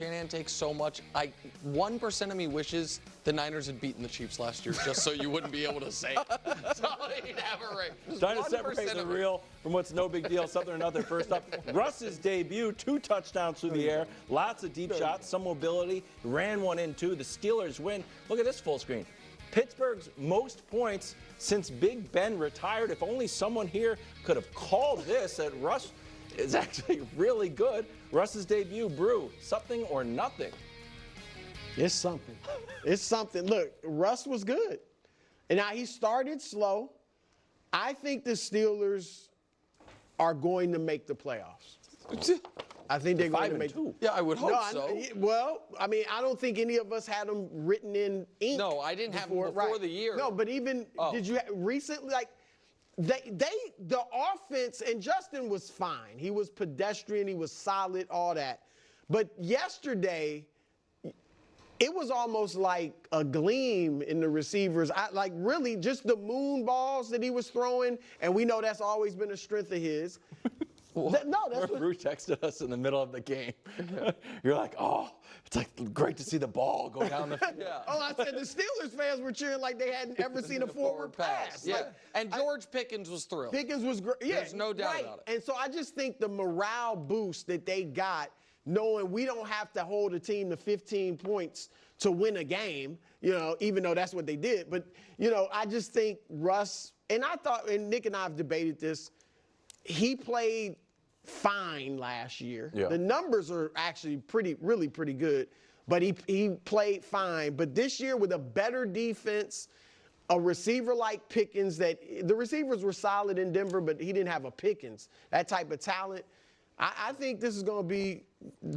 Shanahan takes so much. 1% of me wishes the Niners had beaten the Chiefs last year, just so you wouldn't be able to say it. So he'd have a ring. Trying to separate the real from what's no big deal. Something or another. First up, Russ's debut, 2 touchdowns through the air, lots of deep shots, some mobility. Ran one in too. The Steelers win. Look at this full screen. Pittsburgh's most points since Big Ben retired. If only someone here could have called this. That Russ is actually really good. Russ's debut, Brew, something or nothing. It's something. It's something. Look, Russ was good. And now he started slow. I think the Steelers are going to make the playoffs. I think they're going to make 5-2. Yeah, I would hope so. Well, I mean, I don't think any of us had them written in ink. No, I didn't have them before the year. No, but even did you recently, like, the offense, and Justin was fine. He was pedestrian, he was solid, all that. But yesterday, it was almost like a gleam in the receivers. Like, really, just the moon balls that he was throwing, and we know that's always been a strength of his. That's what Brew texted us in the middle of the game. You're like, oh, it's like great to see the ball go down the field. Yeah. Oh, I said the Steelers fans were cheering like they hadn't ever seen a forward pass. Yeah, Like, and George Pickens was thrilled. Pickens was great. Yeah, There's no doubt about it. And so I just think the morale boost that they got, knowing we don't have to hold a team to 15 points to win a game, even though that's what they did. But, I just think Russ, and I thought, and Nick and I have debated this, he played fine last year. Yeah. The numbers are actually really pretty good, but he played fine. But this year with a better defense, a receiver like Pickens, that the receivers were solid in Denver, but he didn't have a Pickens, that type of talent. I think this is going to be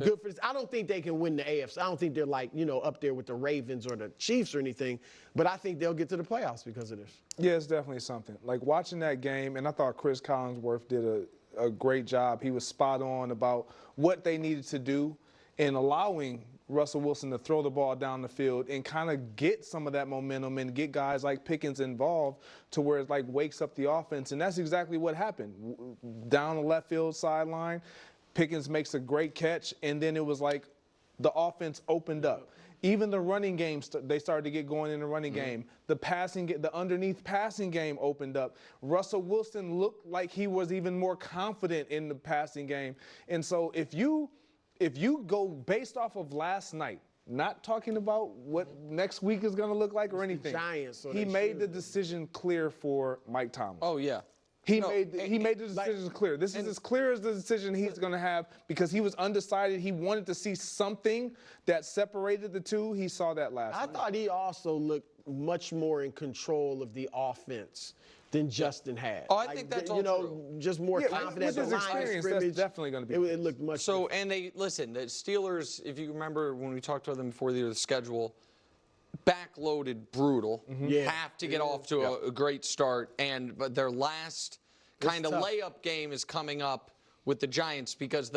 good for this. I don't think they can win the AFC. I don't think they're like, up there with the Ravens or the Chiefs or anything, but I think they'll get to the playoffs because of this. Yeah, it's definitely something. Like watching that game, and I thought Chris Collinsworth did a great job. He was spot on about what they needed to do in allowing Russell Wilson to throw the ball down the field and kind of get some of that momentum and get guys like Pickens involved to where it like wakes up the offense. And that's exactly what happened. Down the left field sideline, Pickens makes a great catch, and then it was like the offense opened up. Even the running game, they started to get going in the running game. The the underneath passing game opened up. Russell Wilson looked like he was even more confident in the passing game. And so if you go based off of last night, not talking about what next week is going to look like or anything, Giants, so he made the decision clear for Mike Tomlin. Oh, yeah. He made the decision clear. This is as clear as the decision he's going to have because he was undecided. He wanted to see something that separated the two. He saw that last night. I thought he also looked much more in control of the offense than Justin had. Oh, I think that's all true. Just more confident. With his experience, that's definitely going to be. It looked much. So, and the Steelers, if you remember when we talked about them before the year, the schedule, backloaded, brutal. Have to get off to a great start, but their last kind of layup game is coming up with the Giants because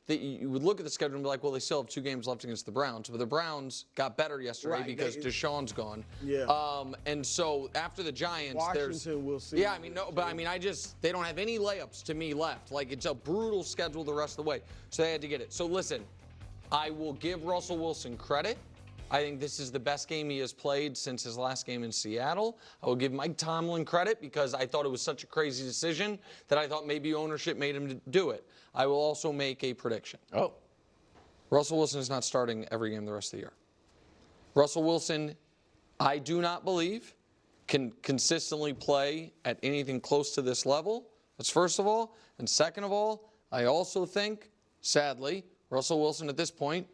you would look at the schedule and be like, well, they still have 2 games left against the Browns, but the Browns got better yesterday because Deshaun's gone. Yeah. And so after the Giants, Washington, we'll see. Yeah, they don't have any layups to me left. Like, it's a brutal schedule the rest of the way, so they had to get it. So listen, I will give Russell Wilson credit. I think this is the best game he has played since his last game in Seattle. I will give Mike Tomlin credit because I thought it was such a crazy decision that I thought maybe ownership made him do it. I will also make a prediction. Oh. Russell Wilson is not starting every game the rest of the year. Russell Wilson, I do not believe, can consistently play at anything close to this level. That's first of all. And second of all, I also think, sadly, Russell Wilson at this point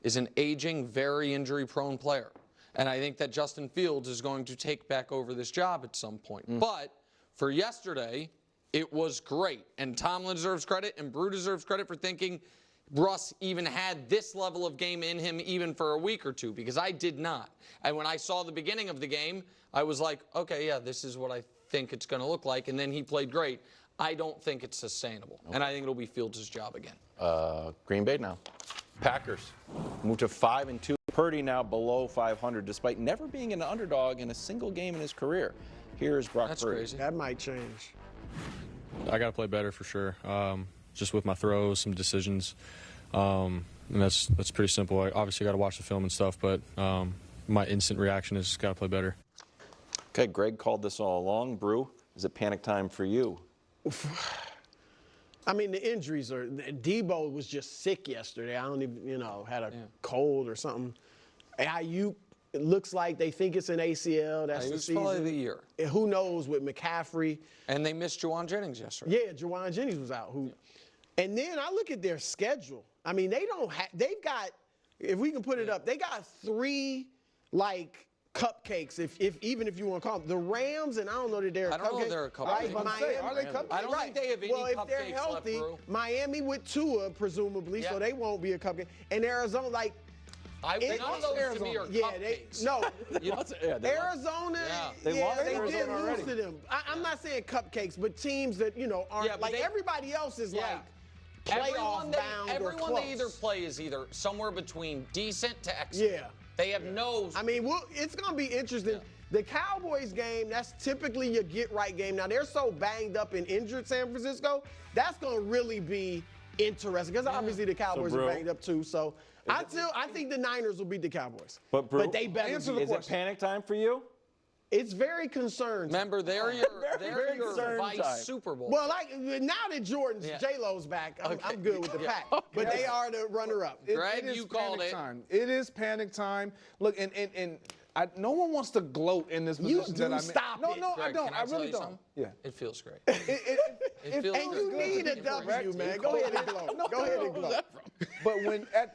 is an aging, very injury-prone player. And I think that Justin Fields is going to take back over this job at some point. But for yesterday, it was great. And Tomlin deserves credit, and Brew deserves credit for thinking Russ even had this level of game in him even for a week or two, because I did not. And when I saw the beginning of the game, I was like, okay, yeah, this is what I think it's going to look like. And then he played great. I don't think it's sustainable. And I think it'll be Fields' job again. Green Bay now. Packers move to 5-2. Purdy now below 500, despite never being an underdog in a single game in his career. Here's Brock That's Purdy. crazy. That might change. I got to play better for sure. Just with my throws, some decisions. and that's pretty simple. I obviously got to watch the film and stuff, but my instant reaction is got to play better. Okay, Greg called this all along. Brew, is it panic time for you? I mean, the injuries are. Debo was just sick yesterday. I don't even, had a cold or something. Ayuk, it looks like they think it's an ACL. That's the Ayuk's season. probably the year. And who knows with McCaffrey? And they missed Juwan Jennings yesterday. Yeah, Juwan Jennings was out. And then I look at their schedule. I mean, they've got, if we can put it up, they got 3 cupcakes, even if you want to call them. The Rams, and I don't know that they're a cupcake. I don't know if they're a cupcake. Right? Are they cupcakes? I don't think they have any well, if they're cupcakes healthy, left, Brew. Miami with Tua, presumably, so they won't be a cupcake. And Arizona, None of those to me are cupcakes. Arizona, They lost they Arizona did lose already. to them. I'm not saying cupcakes, but teams that, aren't everybody else is playoff bound or everyone close. they either play is either somewhere between decent to excellent. Yeah. They have no. I mean, it's going to be interesting. Yeah. The Cowboys game, that's typically your get-right game. Now, they're so banged up and injured, San Francisco, that's going to really be interesting because obviously the Cowboys Brew, are banged up too. So I think the Niners will beat the Cowboys. But, Brew, they better answer be. the is it panic time for you? It's very concerning. Remember, they're your very concerned vice time. Super Bowl. Well, now that Jordan's J-Lo's back, I'm good with the pack. But they are the runner-up. Greg, It is you called panic it. time. It is panic time. Look, no one wants to gloat in this position that I'm in. Stop No, it. no, Greg, I don't. can I tell really you don't. something? Yeah. It feels great. It feels And good. you need a Good. W, man. Go ahead and glow. Go ahead and glow. But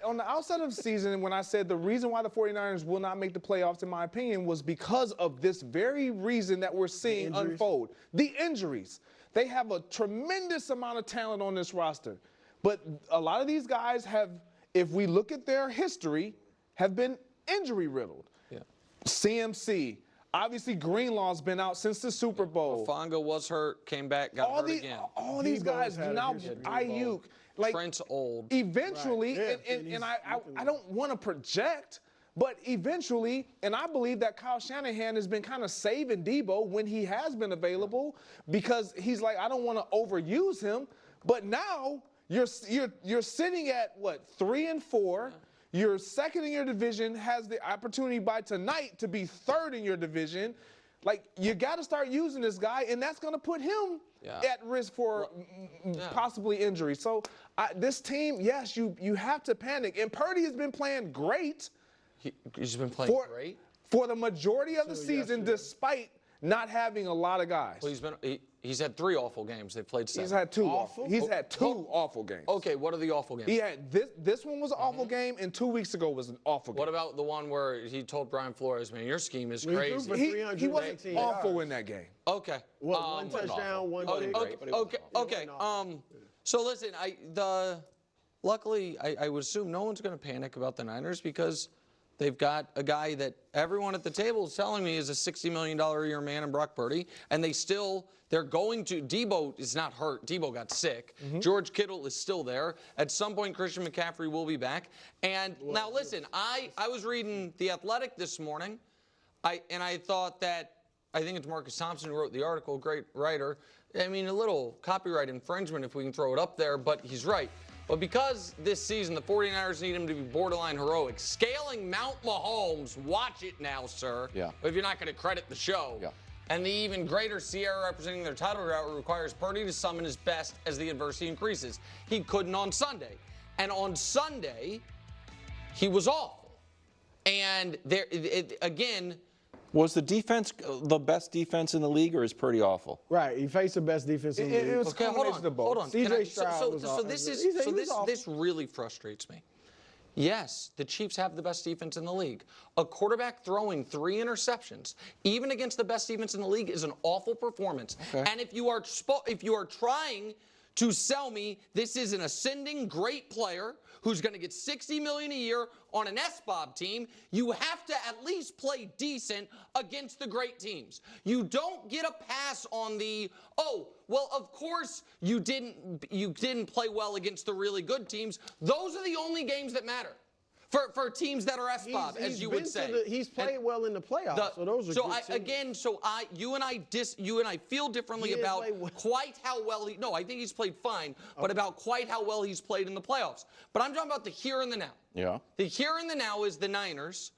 on the outside of the season, when I said the reason why the 49ers will not make the playoffs, in my opinion, was because of this very reason that we're seeing unfold. The injuries. They have a tremendous amount of talent on this roster. But a lot of these guys have, if we look at their history, have been injury riddled. Yeah. CMC. Obviously, Greenlaw's been out since the Super Bowl. Fonga was hurt, came back, got hurt again. All these Debo's guys had a now, history. Ayuk, Trent's old. eventually, Right. Yeah, and I don't want to project, but eventually, and I believe that Kyle Shanahan has been kind of saving Debo when he has been available because he's like, I don't want to overuse him, but now you're sitting at what, 3-4. Your second in your division has the opportunity by tonight to be third in your division. Like, you got to start using this guy, and that's going to put him at risk for possibly injury. So this team, yes, you have to panic. And Purdy has been playing great. He's been playing great. For the majority of the season, despite not having a lot of guys. Well, he's had 3 awful games. They've played 7. He's had 2 Awful? He's had 2 awful games. Okay, what are the awful games? He had this one was an awful game, and 2 weeks ago was an awful game. What about the one where he told Brian Flores, man, your scheme is threw crazy? for He wasn't 319 awful yards. in that game. Okay. One touchdown, one pick. Okay. So listen, luckily, I would assume no one's going to panic about the Niners because they've got a guy that everyone at the table is telling me is a $60 million a year man in Brock Purdy, and they're going to. Debo is not hurt. Debo got sick. George Kittle is still there. At some point, Christian McCaffrey will be back. And now listen, I was reading The Athletic this morning, and I thought that. I think it's Marcus Thompson who wrote the article, great writer. I mean, a little copyright infringement if we can throw it up there, but he's right. But because this season the 49ers need him to be borderline heroic, scaling Mount Mahomes, watch it now, sir. Yeah. If you're not going to credit the show. Yeah. And the even greater Sierra representing their title route requires Purdy to summon his best as the adversity increases. He couldn't on Sunday. And on Sunday, he was awful. And again, Was the defense the best defense in the league, or is Purdy awful? Right, he faced the best defense in the league. It was a okay, hold combination on. of both. Hold on. CJ Stroud was so awful. this really frustrates me. Yes, the Chiefs have the best defense in the league. A quarterback throwing 3 interceptions, even against the best defense in the league, is an awful performance. Okay. And if you are trying to sell me this is an ascending great player who's going to get $60 million a year on an SBOB team, you have to at least play decent against the great teams. You don't get a pass on well, of course you didn't play well against the really good teams. Those are the only games that matter. For teams that are S-Bob, as you would say. He's played well in the playoffs, so those are good teams. You and I feel differently about quite how well he. No, I think he's played fine, but about quite how well he's played in the playoffs. But I'm talking about the here and the now. Yeah. The here and the now is the Niners,